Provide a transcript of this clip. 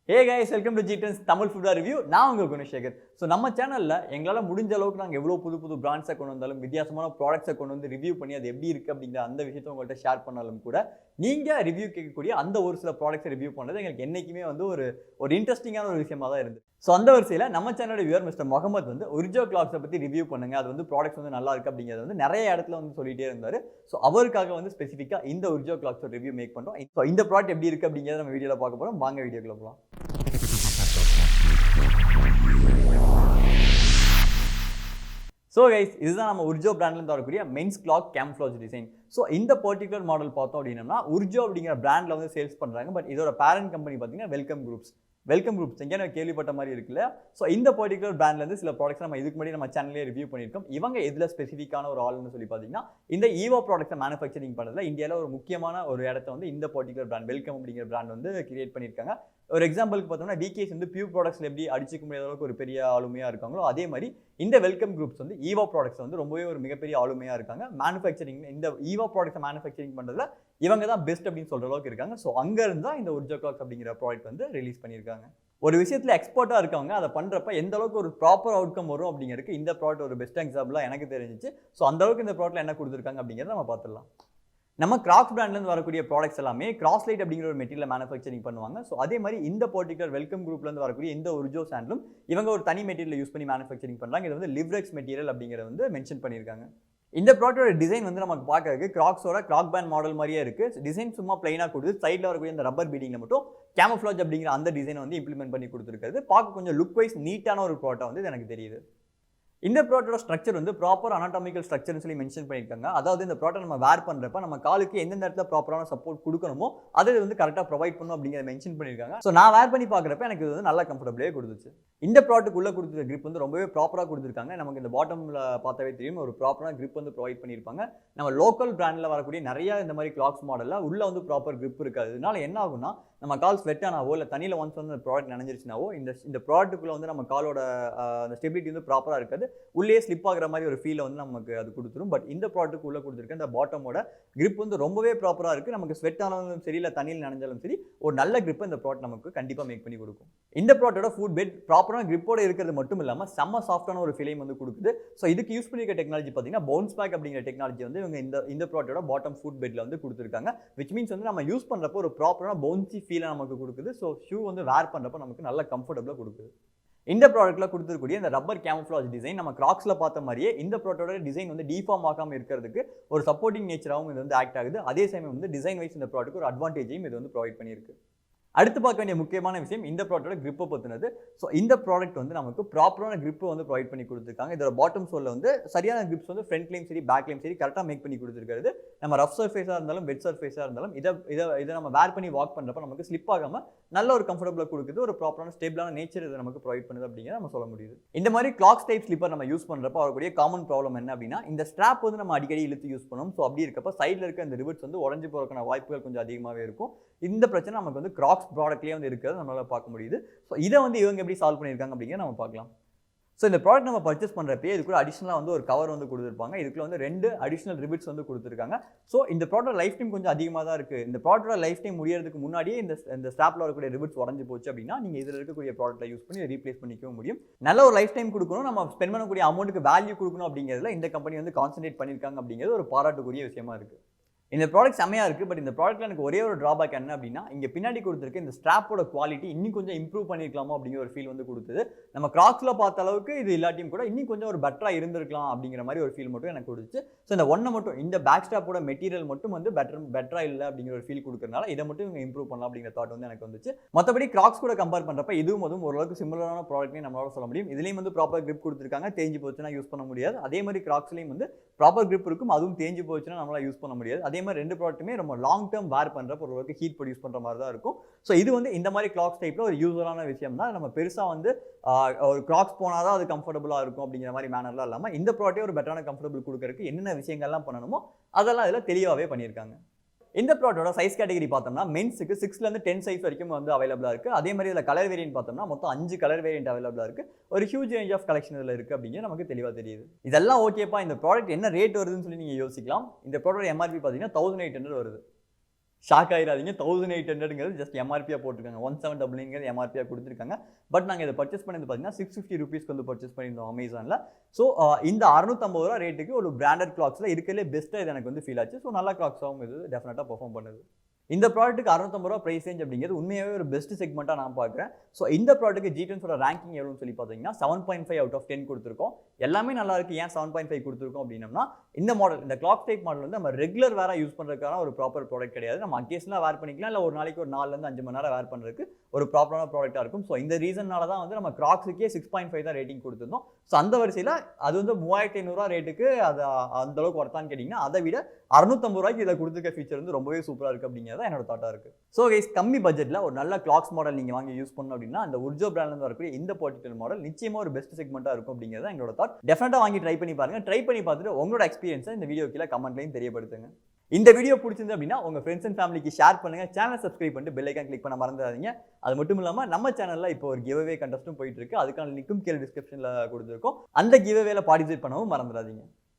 Hey guys, welcome to GTrendz Tamil Footwear Review. நான் உங்க Gunasekar. So நம்ம சேனல்ல எங்களால முடிஞ்ச அளவுக்கு நாங்க எவ்வளவு புது பிராண்ட்ஸை கொண்டு வந்தாலும் வித்தியாசமான ப்ராடக்ட்ஸை கொண்டு வந்து ரிவ்யூ பண்ணி அது எப்படி இருக்கு அப்படிங்கிற அந்த விஷயத்தை உங்கள்கிட்ட ஷேர் பண்ணாலும் கூட நீங்க ரிவ்யூ கேட்கக்கூடிய அந்த ஒரு சில ப்ராடக்ட்ஸை ரிவ்யூ பண்ணது எங்களுக்கு என்னைக்குமே வந்து ஒரு இன்ட்ரெஸ்டிங்கான ஒரு விஷயமா தான் இருந்தது. ஸோ அந்த வரிசையில் நம்ம சேனலோட வியூவர் மிஸ்டர் முகமது வந்து URJO Clogs'ை பற்றி ரிவ்யூ பண்ணுங்க, அது வந்து ப்ராடக்ட்ஸ் வந்து நல்லா இருக்கு அப்படிங்கிறது வந்து நிறைய இடத்துல வந்து சொல்லிட்டே இருந்தார். ஸோ அவருக்காக வந்து ஸ்பெசிஃபிக்காக இந்த URJO Clogs'ோட ரிவ்யூ மேக் பண்ணுறோம். ஸோ இந்த ப்ராடக்ட் எப்படி இருக்கு அப்படிங்கிறத நம்ம வீடியோவில் பார்க்க போகிறோம். வாங்க வீடியோக்குள்ள போகலாம். ஸோ கைஸ், இதுதான் நம்ம URJO பிராண்ட்லேருந்து வரக்கூடிய மென்ஸ் கிளாக் கேம்ஃப்ளாஜ் டிசைன். ஸோ இந்த பர்டிகுலர் மாடல் பார்த்தோம் அப்படின்னா URJO அப்படிங்கிற பிராண்டில் வந்து சேல்ஸ் பண்ணுறாங்க. பட் இதோட பேரண்ட் கம்பெனி பார்த்தீங்கன்னா வெல்கம் குரூப்ஸ் எங்கே நான் கேள்விப்பட்ட மாதிரி இருக்குல்ல. ஸோ இந்த பர்டிகுலர் பிராண்ட்லேருந்து சில ப்ராடக்ட்ஸ் நம்ம இதுக்கு முன்னாடி நம்ம சேனல்லே ரிவ்யூ பண்ணியிருக்கோம். இவங்க எதில் ஸ்பெசிஃபிக்கான ஒரு ஆள்னு சொல்லி பார்த்தீங்கன்னா இந்த ஈவோ ப்ராடக்ட்ஸை மேனுஃபேக்சரிங் பண்ணுறதுல இந்தியாவில் ஒரு முக்கியமான ஒரு இடத்த வந்து இந்த பர்டிகுலர் பிராண்ட் வெல்கம் அப்படிங்கிற பிராண்ட் வந்து கிரியேட் பண்ணியிருக்காங்க. ஒரு எக்ஸாம்பிளுக்கு பார்த்தோம்னா டிகேஸ் வந்து பியூர் ப்ராடக்ட்ஸில் எப்படி அடிச்சிக்க முடியாத அளவுக்கு ஒரு பெரிய ஆளுமையாக இருக்காங்களோ அதே மாதிரி இந்த வெல்கம் குரூப்ஸ் வந்து ஈவோ ப்ராடக்ட்ஸ் வந்து ரொம்பவே ஒரு மிகப்பெரிய ஆளுமையாக இருக்காங்க. மேனுஃபேக்சரிங் இந்த ஈவோ ப்ராடக்ட்ஸை மேனுஃபேக்சரிங் பண்ணுறதுல இவங்க தான் பெஸ்ட் அப்படின்னு சொல்கிற அளவுக்கு இருக்காங்க. ஸோ அங்கே இருந்தால் இந்த URJO Clogs அப்படிங்கிற ப்ராடக்ட் வந்து ரிலீஸ் பண்ணியிருக்காங்க. ஒரு விஷயத்தில் எக்ஸ்பர்ட்டாக இருக்கவங்க அதை பண்ணுறப்ப எந்த அளவுக்கு ஒரு ப்ராப்பர் அவுட்கம் வரும் அப்படிங்கிறதுக்கு இந்த ப்ராடக்ட் ஒரு பெஸ்ட் எக்ஸாம்பிளாக எனக்கு தெரிஞ்சிச்சு. ஸோ அந்த அளவுக்கு இந்த ப்ராடக்ட்டில் என்ன கொடுத்துருக்காங்க அப்படிங்கிறத நம்ம பார்த்துடலாம். நம்ம கிராக்ஸ் பிராண்ட்லேருந்து வரக்கூடிய ப்ராடக்ட்ஸ் எல்லாமே கிராஸ்லைட் அப்படிங்கிற ஒரு மெட்டீரியல் மேனுஃபேக்சரிங் பண்ணுவாங்க. ஸோ அதே மாதிரி இந்த பர்டிகுலர் வெல்கம் குரூப்லேருந்து வரக்கூடிய இந்த URJO சாண்டிலும் இவங்க ஒரு தனி மெட்டீரியல் யூஸ் பண்ணி மேனுஃபேக்சரிங் பண்ணுறாங்க. இது வந்து லிவ்ரெக்ஸ் மெட்டீரியல் அப்படிங்கிறத வந்து மென்ஷன் பண்ணியிருக்காங்க. இந்த ப்ராடக்டோட டிசைன் வந்து நமக்கு பார்க்கறதுக்கு கிராக்ஸோட கிராக் பேண்ட் மாடல் மாதிரியே இருக்குது. டிசைன் சும்மா பிளைனாக கொடுத்து சைடில் வரக்கூடிய இந்த ரப்பர் பீடிங்கில் மட்டும் கேமோஃப்ளாஜ் அப்படிங்கிற அந்த டிசைனை வந்து இம்ப்ளிமெண்ட் பண்ணி கொடுத்துருக்காது. பார்க்க கொஞ்சம் லுக் வைஸ் நீட்டான ஒரு ப்ராடக்ட் வந்து எனக்கு தெரியுது. இந்த ப்ராடக்டோட ஸ்ட்ரக்சர் வந்து ப்ராப்பர் அனாட்டாமிக்கல் ஸ்ட்ரக்சர்னு சொல்லி மென்ஷன் பண்ணியிருக்காங்க. அதாவது இந்த ப்ராடக்ட் நம்ம வேர் பண்ணுறப்ப நம்ம காலுக்கு எந்தெந்த இடத்துல ப்ராப்பரான சப்போர்ட் கொடுக்கணுமோ அதை வந்து கரெக்டாக ப்ரொவைட் பண்ணும் அப்படிங்கிறத மென்ஷன் பண்ணியிருக்காங்க. ஸோ நான் வேர் பண்ணி பார்க்குறப்ப எனக்கு இது வந்து நல்லா கம்ஃபர்டபுளே கொடுத்துச்சு. இந்த ப்ராடக்ட் உள்ள கொடுத்துருக்க கிரிப் வந்து ரொம்பவே ப்ராப்பராக கொடுத்துருக்காங்க. நமக்கு இந்த பாட்டமில் பார்த்தாவே தெரியும் ஒரு ப்ராப்பரான கிரிப் வந்து ப்ரொவைட் பண்ணியிருப்பாங்க. நம்ம லோக்கல் பிராண்டில் வரக்கூடிய நிறைய இந்த மாதிரி கிளாக்ஸ் மாடலில் உள்ள வந்து ப்ராப்பர் கிரிப் இருக்காது. இதனால என்ன ஆகும்னா நம்ம கால் ஸ்வெட் ஆனாவோ இல்லை தண்ணியில் ஒன்ஸ் வந்து அந்த ப்ராடக்ட் நனைஞ்சிருச்சுனாவோ இந்த ப்ராடக்ட்டுக்குள்ளே வந்து நம்ம காலோட அந்த ஸ்டெபிலிட்டி வந்து ப்ராப்பராக இருக்காது. உள்ளே ஸ்லிப் ஆகிற மாதிரி ஒரு ஃபீலை வந்து நமக்கு அது கொடுத்துரும். பட் இந்த ப்ராடக்ட் உள்ள கொடுத்துருக்க இந்த பாட்டமோட கிரிப் வந்து ரொம்பவே ப்ராப்பராக இருக்குது. நமக்கு ஸ்வெட் ஆனாலும் சரி இல்லை தண்ணியில் நனைஞ்சாலும் சரி ஒரு நல்ல கிரிப்பை இந்த ப்ராடக்ட் நமக்கு கண்டிப்பாக மேக் பண்ணி கொடுக்கும். இந்த ப்ராடக்டோட ஃபுட் பெட் ப்ராப்பரான கிரிப்போட இருக்கிறது மட்டும் இல்லாமல் செம்ம சாஃப்டான ஒரு ஃபீலையும் வந்து கொடுக்குது. ஸோ இதுக்கு யூஸ் பண்ணியிருக்க டெக்னாலஜி பார்த்தீங்கன்னா பவுன்ஸ் பேக் அப்படிங்கிற டெக்னாலஜி வந்து இவங்க இந்த ப்ராடக்டோட பாட்டம் ஃபுட் பெட்டில் வந்து கொடுத்துருக்காங்க. விச் மீன்ஸ் வந்து நம்ம யூஸ் பண்ணுறப்போ ஒரு ப்ராப்பரான பவுன்சி ஃபீலை நமக்கு கொடுக்குது. ஸோ ஷூ வந்து வேர் பண்ணுறப்ப நமக்கு நல்ல கம்ஃபர்டபுளாக கொடுக்குது. இந்த ப்ராடக்ட்டில் கொடுத்துருக்கூடிய இந்த ரப்பர் கேமோஃப்ளாஜ் டிசைன் நம்ம கிராக்ஸில் பார்த்த மாதிரியே இந்த ப்ராடக்டோட டிசைன் வந்து டிஃபார்ம் ஆகாமல் இருக்கிறதுக்கு ஒரு சப்போர்ட்டிங் நேச்சராகவும் இது வந்து ஆக்ட் ஆகுது. அதே சமயம் வந்து டிசைன் வைஸ் இந்த ப்ராடக்ட் ஒரு அட்வான்டேஜையும் இது வந்து ப்ரொவைட் பண்ணியிருக்கு. அடுத்து பார்க்க வேண்டிய முக்கியமான விஷயம் இந்த ப்ராடக்டோட கிரிப்பை பற்றினது. ஸோ இந்த ப்ராடக்ட் வந்து நமக்கு ப்ராப்பரான கிரிப்பை வந்து ப்ரொவைட் பண்ணி கொடுத்துருக்காங்க. இதோட பாட்டம் சோலில் வந்து சரியான கிரிப்ஸ் வந்து ஃப்ரண்ட்லையும் சரி பேக்லையும் சரி கரெக்டாக மேக் பண்ணி கொடுத்துருக்காரு. நம்ம ரஃப் சர்ஃபேஸாக இருந்தாலும் வெட் சர்ஃபேஸாக இருந்தாலும் இதை நம்ம வேர் பண்ணி வாக் பண்ணுறப்ப நமக்கு ஸ்லிப் ஆகாமல் நல்ல ஒரு கம்ஃபர்டபுளாக கொடுக்குது. ஒரு ப்ராப்பரான ஸ்டேபிளான நேச்சர் இதை நமக்கு ப்ரொவைட் பண்ணுது அப்படிங்கிறத நம்ம சொல்ல முடியுது. இந்த மாதிரி கிளாக்ஸ் டைப் ஸ்லிப்பர் நம்ம யூஸ் பண்ணுறப்ப வரக்கூடிய காமன் ப்ராப்ளம் என்ன அப்படின்னா இந்த ஸ்ட்ராப் வந்து நம்ம அடிக்கடி இழுத்து யூஸ் பண்ணணும். ஸோ அப்படி இருக்கப்போ சைடில் இருக்க இந்த ரிவர்ஸ் வந்து உடஞ்சி போகிறதுக்கான வாய்ப்புகள் கொஞ்சம் அதிகமாகவே இருக்கும். இந்த பிரச்சனை நமக்கு வந்து கிராக்ஸ் ப்ராடக்ட்லேயே வந்து இருக்கிறது நம்மளால பார்க்க முடியுது. ஸோ இதை வந்து இவங்க எப்படி சால்வ் பண்ணியிருக்காங்க அப்படிங்கிறத நம்ம பார்க்கலாம். ஸோ இந்த ப்ராடக்ட் நம்ம பர்ச்சேஸ் பண்ணுறப்பே இது கூட அடிஷனலாக வந்து ஒரு கவர் வந்து கொடுத்துருப்பாங்க. இதுக்குள்ள வந்து 2 அடிஷனல் ரிபிட்ஸ் வந்து கொடுத்துருக்காங்க. ஸோ இந்த ப்ராடக்ட் லைஃப் டைம் கொஞ்சம் அதிகமாக தான் இருக்குது. இந்த ப்ராடக்டோட லைஃப் டைம் முடியறதுக்கு முன்னாடியே இந்த ஸ்டாப்பில் வரக்கூடிய ரிபிட்ஸ் உடஞ்சி போச்சு அப்படின்னா நீங்கள் இதில் இருக்கக்கூடிய ப்ராடக்ட்டை யூஸ் பண்ணி ரீப்ளேஸ் பண்ணிக்கவும் முடியும். நல்ல ஒரு லைஃப் டைம் கொடுக்கணும், நம்ம ஸ்பெண்ட் பண்ணக்கூடிய அமௌண்ட்டுக்கு வேல்யூ கொடுக்கணும் அப்படிங்கிறதுல இந்த கம்பெனி வந்து கான்சன்ட்ரேட் பண்ணியிருக்காங்க அப்படிங்கிறது ஒரு பாராட்டுக்குரிய விஷயமா இருக்குது. இந்த ப்ராடக்ட் செம்மையாக இருக்குது. பட் இந்த ப்ராடக்ட்டில் எனக்கு ஒரே ஒரு ட்ராபேக் என்ன அப்படின்னா இங்கே பின்னாடி கொடுத்துருக்கு இந்த ஸ்ட்ராப்போட குவாலிட்டி இன்னும் கொஞ்சம் இம்ப்ரூவ் பண்ணியிருக்கலாமோ அப்படிங்கிற ஒரு ஃபீல் வந்து கொடுத்தது. நம்ம கிராக்ஸில் பார்த்த அளவுக்கு இது இல்லாட்டியும் கூட இன்னும் கொஞ்சம் ஒரு பெட்டராக இருந்திருக்கலாம் அப்படிங்கிற மாதிரி ஒரு ஃபீல் மட்டும் எனக்கு கொடுத்துச்சு. ஸோ இந்த ஒன்றை மட்டும் இந்த பேக் ஸ்ட்ராப்போட மெட்டீரியல் மட்டும் வந்து பெட்டராக இல்லை அப்படிங்கிற ஒரு ஃபீல் கொடுக்கறதுனால இதை மட்டும் இவங்க இம்ப்ரூவ் பண்ணலாம் அப்படிங்கிற தாட் வந்து எனக்கு வந்துச்சு. மற்றபடி கிராக்ஸ் கூட கம்பேர் பண்ணுறப்ப இதுவும் ஓரளவுக்கு சிமிலரான ப்ராடக்ட்னே நம்மளால சொல்ல முடியும். இதுலேயும் வந்து ப்ராப்பர் கிரிப் கொடுத்துருக்காங்க, தேஞ்சு போச்சுன்னா யூஸ் பண்ண முடியாது. அதே மாதிரி கிராக்ஸ்லேயும் வந்து ப்ராப்பர் கிரிப் இருக்கும், அதுவும் தேஞ்சு போச்சுன்னா நம்மளால யூஸ் பண்ண முடியாது. அதே மாதிரி 2 ப்ராடக்ட்டுமே ரொம்ப லாங் டேர்ம் வேர் பண்ணுறப்ப ஒரு ஹீட் ப்ரொடியூஸ் பண்ணுற மாதிரி தான் இருக்கும். ஸோ இது வந்து இந்த மாதிரி கிளாக்ஸ் டைப்பில் ஒரு யூஸ்ஃபுல்லான விஷயம் தான். நம்ம பெருசாக வந்து ஒரு கிளாக்ஸ் போனால் தான் அது கம்ஃபர்டபுளாக இருக்கும் அப்படிங்கிற மாதிரி மேனர்லாம் இல்லாமல் இந்த ப்ராடக்ட்டே ஒரு பெட்டரான கம்ஃபர்டபுள் கொடுக்கறதுக்கு என்னென்ன விஷயங்கள்லாம் பண்ணணுமோ அதெல்லாம் இதில் தெளிவாகவே பண்ணியிருக்காங்க. இந்த ப்ராடக்ட்டோட சைஸ் கேட்டகரி பார்த்தோம்னா மென்ஸுக்கு 6லேருந்து 10 சைஸ் வரைக்கும் வந்து அவைலபிளாக இருக்குது. அதே மாதிரி இதில் கலர் வேரியன்ட் பார்த்தோம்னா மொத்தம் 5 கலர் வேரியன்ட் அவைலபிளாக இருக்குது. ஒரு ஹியூஜ் ரேஞ்ச் ஆஃப் கலெக்ஷன் இதில் இருக்குது அப்படிங்கிறது நமக்கு தெளிவாக தெரியுது. இதெல்லாம் ஓகேப்பா, இந்த ப்ராடக்ட் என்ன ரேட் வருதுன்னு சொல்லி நீங்கள் யோசிக்கலாம். இந்த ப்ராடக்ட் MRP பார்த்தீங்கன்னா 1800 வருது. ஷாக் ஆயிடாதீங்க. 1800ங்கிறது ஜஸ்ட் எம்ஆர்பியாக போட்டிருக்காங்க. 1799ங்கிறது எம்ஆர்பியாக கொடுத்துருக்காங்க. பட் நாங்கள் இதை பர்ச்சேஸ் பண்ணது பார்த்தீங்கன்னா 650 ரூபீஸ்க்கு வந்து பர்ச்சேஸ் பண்ணியிருந்தோம் அமேசானில். ஸோ இந்த 650 ரூபா ரேட்டுக்கு ஒரு பிராண்டட் கிளாக்ஸில் இருக்கிறதுலே பெஸ்ட்டாக இது எனக்கு வந்து ஃபீல் ஆச்சு. ஸோ நல்ல கிளாக்ஸாகவும் இது டெஃபினட்டாக பெர்ஃபார்ம் பண்ணுது. இந்த ப்ராடக்ட்டுக்கு 650 ரூபா ப்ரைஸ் ரேஞ்ச் அப்படிங்கிறது உண்மையாகவே ஒரு பெஸ்ட் செக்மெண்ட்டாக நான் பார்க்குறேன். ஸோ இந்த ப்ராடக்ட்டுக்கு GTrendஸோட ரேங்கிங் எவ்வளோன்னு சொல்லி பார்த்தீங்கன்னா 7.5 அவுட் ஆஃப் 10 கொடுத்துருக்கோம். எல்லாமே நல்லா இருக்குது. ஏன் 7.5 கொடுத்துருக்கோம் அப்படின்னம்னா, இந்த மாடல், இந்த கிளாக் டைப் மாடல் வந்து நம்ம ரெகுலர் வேற யூஸ் பண்ணுறதுக்கான ஒரு ப்ராப்பர் ப்ராடக்ட் கிடையாது. நம்ம அக்கேஷனாக வேர் பண்ணிக்கலாம், இல்லை ஒரு நாளைக்கு ஒரு 4லேருந்து 5 மணி நேரம் வேர் பண்ணுறதுக்கு ஒரு ப்ராப்பரான ப்ராடக்ட்டாக இருக்கும். ஸோ இந்த ரீசனால தான் வந்து நம்ம கிராக்ஸுக்கே 6.5 தான் ரேட்டிங் கொடுத்துருந்தோம். ஸோ அந்த வரிசையில் அது வந்து 3500 ரேட்டுக்கு அது அந்தளவுக்கு ஒர்த்தான்னு கேட்டிங்கன்னா, அதை விட 650 ரூபாய்க்கு இதை கொடுத்துருக்க ஃபீச்சர் வந்து ரொம்பவே சூப்பராக இருக்குது அப்படிங்கிறது என்னோட தாட்டாக இருக்குது. ஸோ கைஸ், கம்மி பட்ஜெட்டில் ஒரு நல்ல கிளாக்ஸ் மாடல் நீங்கள் வாங்கி யூஸ் பண்ணணும் அப்படின்னா அந்த URJO பிராண்ட்லேருந்து வரக்கூடிய இந்த பர்டிகுலர் மாடல் நிச்சயமாக ஒரு பெஸ்ட் செக்மெண்ட்டாக இருக்கும் அப்படிங்கிறது எங்களோட தாட். டெஃபினட்டாக வாங்கி ட்ரை பண்ணி பாருங்கள். ட்ரை பண்ணி பார்த்துட்டு உங்களோட எக்ஸ்பீரியன்ஸை இந்த வீடியோ கீழே கமெண்ட்லையும் தெரியப்படுத்துங்க. இந்த வீடியோ பிடிச்சிருந்து அப்படின்னா உங்கள் ஃப்ரெண்ட்ஸ் அண்ட் ஃபேமிலிக்கு ஷேர் பண்ணுங்கள். சேனல் சப்ஸ்கிரைப் பண்ணிட்டு பெல் ஐக்கான் கிளிக் பண்ண மறந்துடாதீங்க. அது மட்டும் இல்லாமல் நம்ம சேனலில் இப்போ ஒரு கிவ்அவே கண்டெஸ்ட்டும் போயிட்டு இருக்கு. அதுக்கான லிங்க்கும் கீழே டிஸ்கிரிப்ஷனில் கொடுத்துருக்கோம். அந்த கிவ்அவேல பார்ட்டிசிபேட் பண்ணவும் மறந்துடாதீங்க.